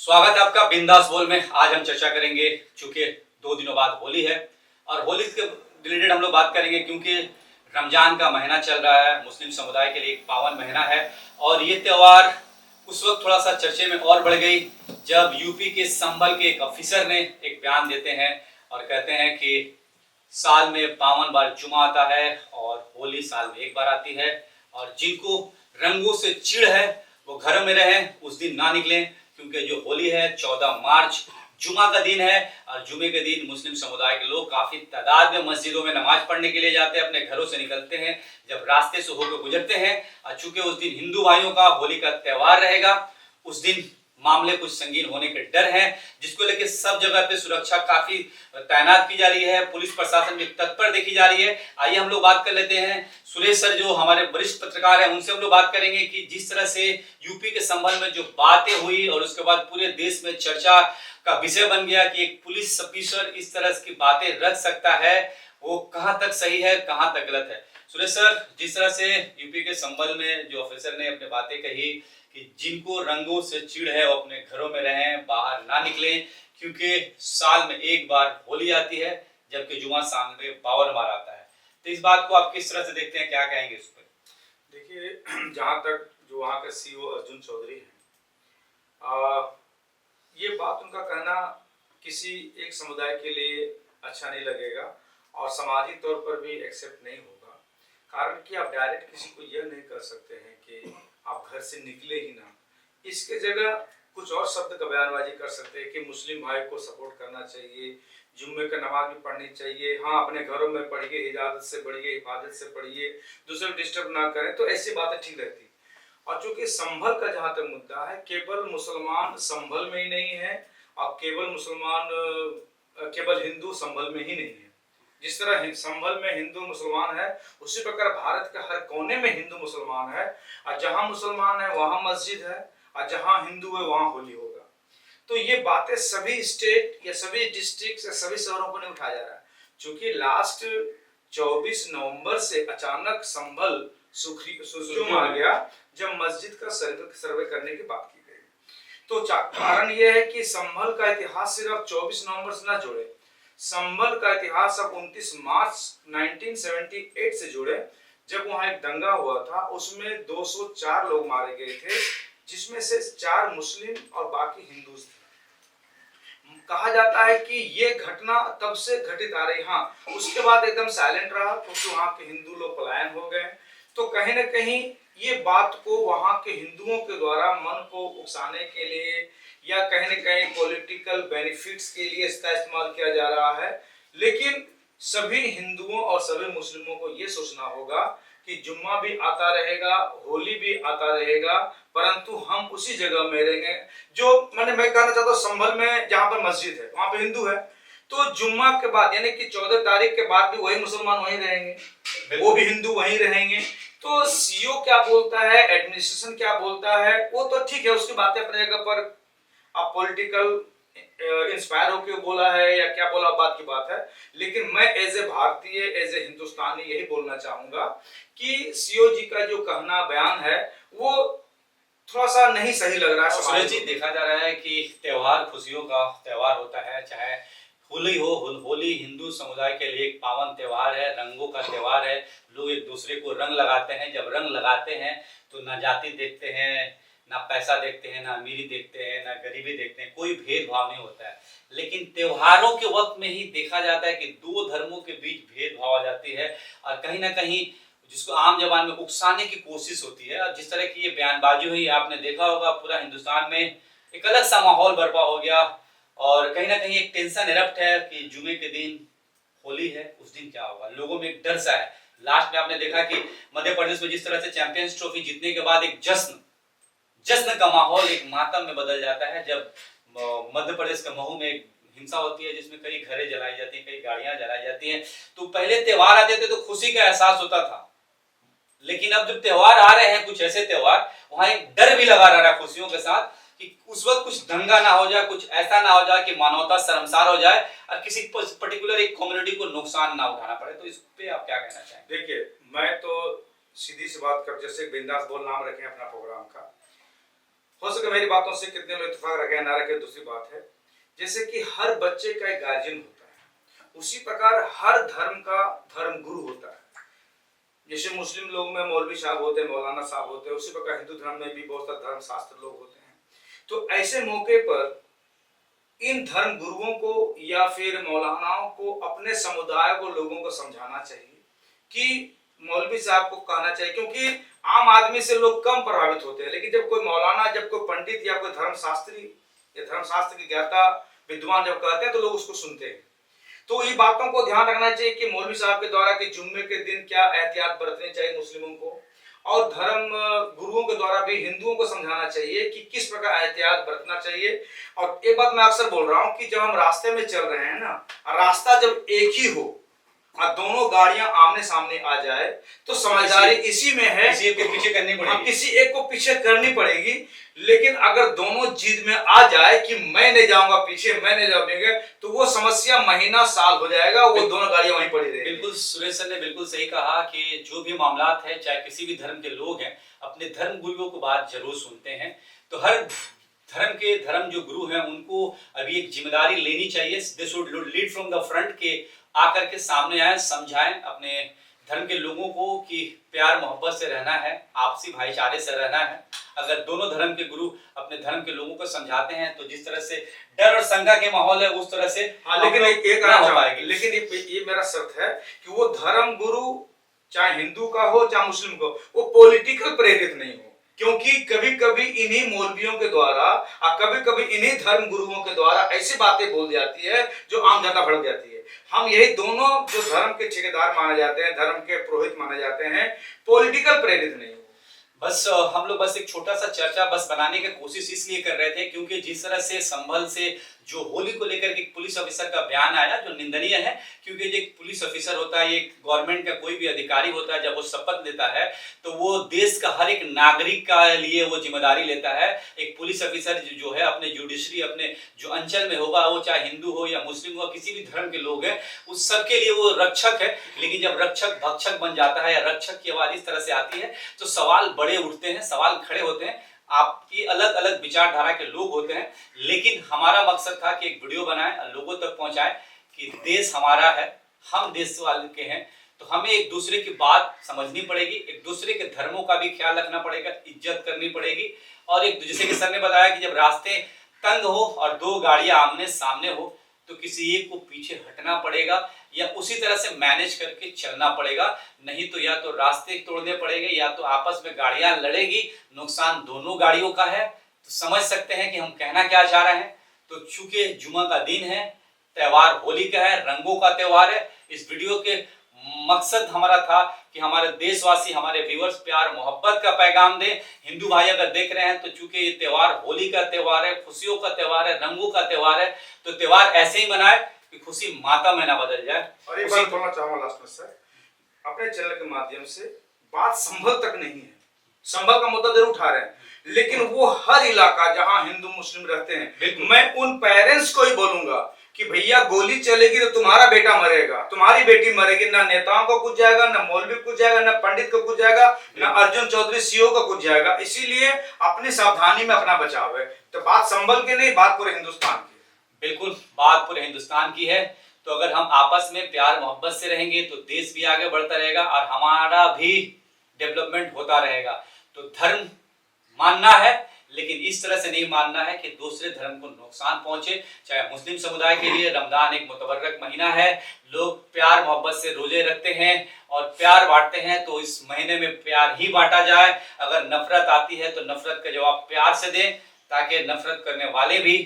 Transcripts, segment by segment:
स्वागत है आपका बिंदास बोल में। आज हम चर्चा करेंगे, चूंकि 2 दिनों बाद होली है और होली के रिलेटेड हम लोग बात करेंगे क्योंकि रमजान का महीना चल रहा है। मुस्लिम समुदाय के लिए एक पावन महीना है और ये त्यौहार उस वक्त थोड़ा सा चर्चे में और बढ़ गई जब यूपी के संभल के एक ऑफिसर ने एक बयान देते हैं और कहते हैं कि साल में 52 बार जुमा आता है और होली साल में एक बार आती है और जिनको रंगों से चिढ़ है वो घरों में रहें, उस दिन ना निकलें क्योंकि जो होली है 14 मार्च जुमा का दिन है और जुमे के दिन मुस्लिम समुदाय के लोग काफी तादाद में मस्जिदों में नमाज पढ़ने के लिए जाते हैं, अपने घरों से निकलते हैं, जब रास्ते से होकर गुजरते हैं और चूंकि उस दिन हिंदू भाइयों का होली का त्यौहार रहेगा, उस दिन मामले कुछ संगीन होने के डर है, जिसको लेकर सब जगह पे सुरक्षा काफी तैनात की जा रही है, पुलिस प्रशासन भी तत्पर देखी जा रही है। आइए हम लोग बात कर लेते हैं सुरेश सर जो हमारे वरिष्ठ पत्रकार हैं, उनसे हम लोग बात करेंगे कि जिस तरह से यूपी के संबंध में जो बातें हुई और उसके बाद पूरे देश में चर्चा का विषय बन गया कि एक पुलिस ऑफिसर इस तरह की बातें रख सकता है, वो कहां तक सही है कहां तक गलत है। सुरेश सर, जिस तरह से यूपी के संबल में जो ऑफिसर ने अपनी बातें कही कि जिनको रंगों से चिढ़ है वो अपने घरों में रहें, बाहर ना निकलें क्योंकि साल में एक बार होली आती है जबकि जुमा साल में 52 बार आता है, तो इस बात को आप किस तरह से देखते हैं, क्या कहेंगे इस पर? देखिए, जहाँ तक जो वहाँ के सीईओ अर्जुन चौधरी हैं, ये बात उनका कहना किसी एक समुदाय के लिए अच्छा नहीं लगेगा और सामाजिक तौर पर भी एक्सेप्ट नहीं होगा। कारण कि आप डायरेक्ट किसी को यह नहीं कर सकते हैं कि आप घर से निकले ही ना, इसके जगह कुछ और शब्द का बयानबाजी कर सकते हैं कि मुस्लिम भाई को सपोर्ट करना चाहिए, जुम्मे का नमाज भी पढ़नी चाहिए, हाँ अपने घरों में पढ़िए, इजाजत से पढ़िए, हिफाजत से पढ़िए, दूसरे को डिस्टर्ब ना करें, तो ऐसी बातें ठीक रहती। और चूंकि संभल का जहाँ तक मुद्दा है, केवल मुसलमान संभल में ही नहीं है और केवल हिंदू संभल में ही नहीं है। जिस तरह संभल में हिंदू मुसलमान है, उसी प्रकार भारत के हर कोने में हिंदू मुसलमान है और जहाँ मुसलमान है वहाँ मस्जिद है और जहाँ हिंदू है वहाँ होली होगा। तो ये बातें सभी स्टेट या सभी डिस्ट्रिक्ट या सभी शहरों को नहीं उठाया जा रहा है, क्योंकि लास्ट 24 नवंबर से अचानक संभल सुर्खियों में आ गया जब मस्जिद का सर्वे करने की बात की गई। तो कारण यह है कि संभल का इतिहास सिर्फ 24 नवंबर से ना जोड़े, संभल का इतिहास अब 29 मार्च 1978 से जुड़े, जब वहां एक दंगा हुआ था, उसमें 204 लोग मारे गए थे, जिसमें से 4 मुस्लिम और बाकी हिंदू थे। कहा जाता है कि ये घटना तब से घटित आ रही, हाँ उसके बाद एकदम साइलेंट रहा क्योंकि वहां के हिंदू लोग पलायन हो गए। तो कहीं ना कहीं ये बात को वहां के हिंदुओं के द्वारा मन को उकसाने के लिए या कहीं न कहीं पॉलिटिकल बेनिफिट्स के लिए इसका इस्तेमाल किया जा रहा है। लेकिन सभी हिंदुओं और सभी मुस्लिमों को ये सोचना होगा कि जुम्मा भी आता रहेगा, होली भी आता रहेगा, परंतु हम उसी जगह में रहेंगे जो मैं कहना चाहता हूँ, संभल में जहाँ पर मस्जिद है वहां पे हिंदू है, तो जुम्मा के बाद यानी कि 14 तारीख के बाद भी वही मुसलमान वहीं रहेंगे, वो भी हिंदू वहीं रहेंगे। तो सीईओ क्या बोलता है, एडमिनिस्ट्रेशन क्या बोलता है, वो तो ठीक है, उसकी बातें अपने जगह पर, आप पॉलिटिकल इंस्पायर होकर बोला है या क्या बोला बात की बात है, लेकिन मैं एज ए भारतीय, एज ए हिंदुस्तानी यही बोलना चाहूंगा कि सीईओ जी का जो कहना बयान है वो थोड़ा सा नहीं सही लग रहा है। सुरेश जी, देखा जा रहा है कि त्योहार खुशियों का त्योहार होता है, चाहे होली हो, होली हिंदू समुदाय के लिए एक पावन त्योहार है, रंगों का त्योहार है, लोग एक दूसरे को रंग लगाते हैं, जब रंग लगाते हैं तो ना जाति देखते हैं, ना पैसा देखते हैं, ना अमीरी देखते हैं, ना गरीबी देखते हैं, कोई भेदभाव नहीं होता है। लेकिन त्योहारों के वक्त में ही देखा जाता है कि 2 धर्मों के बीच भेदभाव आ जाती है और कहीं ना कहीं जिसको आम जबान में उकसाने की कोशिश होती है। और जिस तरह की ये बयानबाजी हुई, आपने देखा होगा पूरा हिंदुस्तान में एक अलग सा माहौल बर्पा हो गया और कहीं ना कहीं एक टेंशन इरप्ट है कि जुमे के दिन होली है, उस दिन क्या होगा, लोगों में एक डर सा है। लास्ट में आपने देखा कि मध्य प्रदेश में जिस तरह से चैंपियंस ट्रॉफी जीतने के बाद एक जश्न का माहौल एक मातम में बदल जाता है, जब मध्य प्रदेश के महू में हिंसा होती है जिसमें कई घरें जलाई जाती हैं, कई गाड़ियां जलाई जाती हैं। तो पहले त्योहार आते थे तो खुशी का एहसास होता था, लेकिन अब जब त्योहार आ रहे हैं, कुछ ऐसे त्योहार, वहां एक डर भी लगा रहा है खुशियों के साथ कि उस वक्त कुछ दंगा ना हो जाए, कुछ ऐसा ना हो जाए कि मानवता शर्मसार हो जाए और किसी पर्टिकुलर एक कम्युनिटी को नुकसान ना उठाना पड़े। तो इस पे आप क्या कहना चाहेंगे? देखिए, मैं तो सीधी सी बात कर, जैसे बिंदास बोल नाम रखे अपना प्रोग्राम का, हो सके मेरी बातों से कितने लोग इत्तेफाक रखे ना रखे दूसरी बात है। जैसे कि हर बच्चे का एक गार्जियन होता है, उसी प्रकार हर धर्म का धर्म गुरु होता है। जैसे मुस्लिम लोग में मौलवी साहब होते हैं, मौलाना साहब होते हैं, उसी प्रकार हिंदू धर्म में भी बहुत सारे धर्म शास्त्र लोग होते हैं। तो ऐसे मौके पर इन धर्म गुरुओं को या फिर मौलानाओं को अपने समुदाय को, लोगों को समझाना चाहिए कि मौलवी साहब को कहना चाहिए, क्योंकि आम आदमी से लोग कम प्रभावित होते हैं, लेकिन जब कोई मौलाना, जब कोई पंडित या कोई धर्मशास्त्री या धर्मशास्त्र की ज्ञाता विद्वान जब कहते हैं तो लोग उसको सुनते हैं। तो ये बातों को ध्यान रखना चाहिए कि मौलवी साहब के द्वारा कि जुम्मे के दिन क्या एहतियात बरतनी चाहिए मुस्लिमों को, और धर्म गुरुओं के द्वारा भी हिंदुओं को समझाना चाहिए कि किस प्रकार एहतियात बरतना चाहिए। और एक बात मैं अक्सर बोल रहा हूं कि जब हम रास्ते में चल रहे हैं ना, रास्ता जब एक ही हो और दोनों गाड़ियां आमने सामने आ जाए तो समझदारी इसी में है, किसी एक को पीछे करनी पड़ेगी, किसी एक को पीछे करनी पड़ेगी। लेकिन अगर दोनों जिद में आ जाए कि मैं नहीं जाऊंगा पीछे, मैं नहीं जाऊंगा, तो वो समस्या महीना साल हो जाएगा, वो दोनों गाड़ियां वहीं पड़ी रहेगी। बिल्कुल सुरेश सर ने बिल्कुल सही कहा कि जो भी मामलात है, चाहे किसी भी धर्म के लोग हैं, अपने धर्म गुरुओं को बात जरूर सुनते हैं। तो हर धर्म जो गुरु हैं उनको अभी एक जिम्मेदारी लेनी चाहिए। They should lead from the front, के आकर के सामने आए, समझाएं अपने धर्म के लोगों को कि प्यार मोहब्बत से रहना है, आपसी भाईचारे से रहना है। अगर दोनों धर्म के गुरु अपने धर्म के लोगों को समझाते हैं तो जिस तरह से डर और शंका के माहौल है उस तरह से लेकिन एक ना हो पाएगी। लेकिन ये मेरा शर्त है कि वो धर्म गुरु चाहे हिंदू का हो चाहे मुस्लिम का, वो पॉलिटिकल प्रेरित नहीं हो, क्योंकि कभी कभी इन्हीं मौलवियों के द्वारा और कभी कभी इन्हीं धर्म गुरुओं के द्वारा ऐसी बातें बोल जाती है जो आम जनता भड़क जाती है। हम यही दोनों जो धर्म के ठेकेदार माने जाते हैं, धर्म के पुरोहित माने जाते हैं, पॉलिटिकल प्रेरित नहीं हो। बस हम लोग बस एक छोटा सा चर्चा बस बनाने की कोशिश इसलिए कर रहे थे क्योंकि जिस तरह से संभल से जो होली को लेकर के पुलिस ऑफिसर का बयान आया जो निंदनीय है, क्योंकि जो एक पुलिस ऑफिसर होता है, एक गवर्नमेंट का कोई भी अधिकारी होता है, जब वो शपथ लेता है तो वो देश का हर एक नागरिक का लिए वो जिम्मेदारी लेता है। एक पुलिस ऑफिसर जो है अपने जुडिशरी, अपने जो अंचल में होगा, वो चाहे हिंदू हो या मुस्लिम हो, किसी भी धर्म के लोग हैं, उस सबके लिए वो रक्षक है। लेकिन जब रक्षक भक्षक बन जाता है या रक्षक की आवाज इस तरह से आती है तो सवाल बड़े उठते हैं, सवाल खड़े होते हैं। आपकी अलग अलग विचारधारा के लोग होते हैं, लेकिन हमारा मकसद था कि एक वीडियो बनाएं और लोगों तक पहुंचाएं कि देश हमारा है, हम देश वाले के हैं, तो हमें एक दूसरे की बात समझनी पड़ेगी, एक दूसरे के धर्मों का भी ख्याल रखना पड़ेगा, इज्जत करनी पड़ेगी। और एक जैसे कि सर ने बताया कि जब रास्ते तंग हो और दो गाड़ियां आमने सामने हो तो किसी एक को पीछे हटना पड़ेगा या उसी तरह से मैनेज करके चलना पड़ेगा, नहीं तो या तो रास्ते तोड़ने पड़ेंगे या तो आपस में गाड़ियां लड़ेगी, नुकसान दोनों गाड़ियों का है। तो समझ सकते हैं कि हम कहना क्या चाह रहे हैं। तो चूंकि जुमा का दिन है, त्योहार होली का है, रंगों का त्योहार है, इस वीडियो के मकसद हमारा था कि हमारे देशवासी, हमारे व्यूअर्स प्यार मोहब्बत का पैगाम दें। हिंदू भाई अगर देख रहे हैं तो चूंकि ये त्योहार होली का त्योहार है, खुशियों का त्योहार है, रंगों का त्योहार है, तो त्योहार ऐसे ही मनाए कि खुशी मातम में ना बदल जाए। और एक बात बोलना चाहूंगा लास्ट में सर, अपने चैनल के माध्यम से बात संभल तक नहीं है, संभल का मुद्दा जरूर उठा रहे हैं, लेकिन वो हर इलाका जहां हिंदू मुस्लिम रहते हैं, मैं उन पेरेंट्स को ही बोलूंगा कि भैया गोली चलेगी तो तुम्हारा बेटा मरेगा, तुम्हारी बेटी मरेगी, ना नेताओं को कुछ जाएगा, ना मौलवी को कुछ जाएगा, ना पंडित को कुछ जाएगा, ना अर्जुन चौधरी सीओ को कुछ जाएगा। इसीलिए अपनी सावधानी में अपना बचाव है। तो बात संभल की नहीं, बात पूरे हिंदुस्तान की। बिल्कुल बात पूरे हिंदुस्तान की है। तो अगर हम आपस में प्यार मोहब्बत से रहेंगे तो देश भी आगे बढ़ता रहेगा और हमारा भी डेवलपमेंट होता रहेगा। तो धर्म मानना है, लेकिन इस तरह से नहीं मानना है कि दूसरे धर्म को नुकसान पहुंचे। चाहे मुस्लिम समुदाय के लिए रमजान एक मुतबर्रक महीना है, लोग प्यार मोहब्बत से रोजे रखते हैं और प्यार बांटते हैं, तो इस महीने में प्यार ही बांटा जाए। अगर नफरत आती है तो नफरत का जवाब प्यार से दें, ताकि नफरत करने वाले भी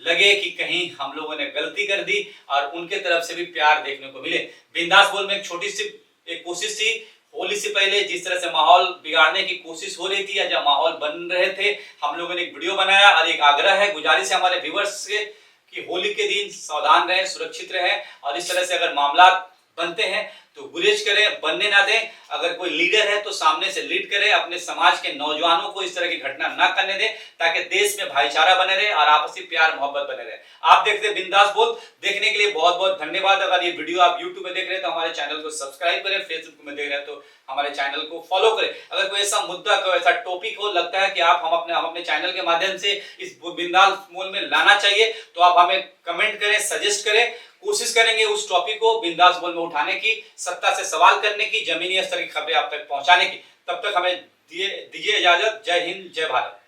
लगे कि कहीं हम लोगों ने गलती कर दी और उनके तरफ से भी प्यार देखने को मिले। बिंदास बोल में एक छोटी सी एक कोशिश थी, होली से पहले जिस तरह से माहौल बिगाड़ने की कोशिश हो रही थी या जब माहौल बन रहे थे, हम लोगों ने एक वीडियो बनाया और एक आग्रह है, गुजारिश है हमारे व्यूअर्स से कि होली के दिन सावधान रहें, सुरक्षित रहें और इस तरह से अगर मामला बनते हैं तो गुरेज करें, बनने ना दें। अगर कोई लीडर है तो सामने से लीड करे, अपने समाज के नौजवानों को इस तरह की घटना ना करने दे, ताकि देश में भाईचारा बने रहे और आपसी प्यार मोहब्बत बने रहे। आप देखते हैं बिंदास बोल, देखने के लिए बहुत बहुत धन्यवाद। अगर ये वीडियो आप यूट्यूब में देख रहे हैं तो हमारे चैनल को सब्सक्राइब करें, फेसबुक में देख रहे हैं तो हमारे चैनल को फॉलो करें। अगर कोई ऐसा मुद्दा, कोई ऐसा टॉपिक हो, लगता है कि आप हम अपने चैनल के माध्यम से इस बिंदास बोल में लाना चाहिए, तो आप हमें कमेंट करें, सजेस्ट करें। कोशिश करेंगे उस टॉपिक को बिंदास बोल में उठाने की, सत्ता से सवाल करने की, जमीनी स्तर की खबरें आप तक पहुंचाने की। तब तक हमें दीजिए इजाजत। जय हिंद, जय भारत।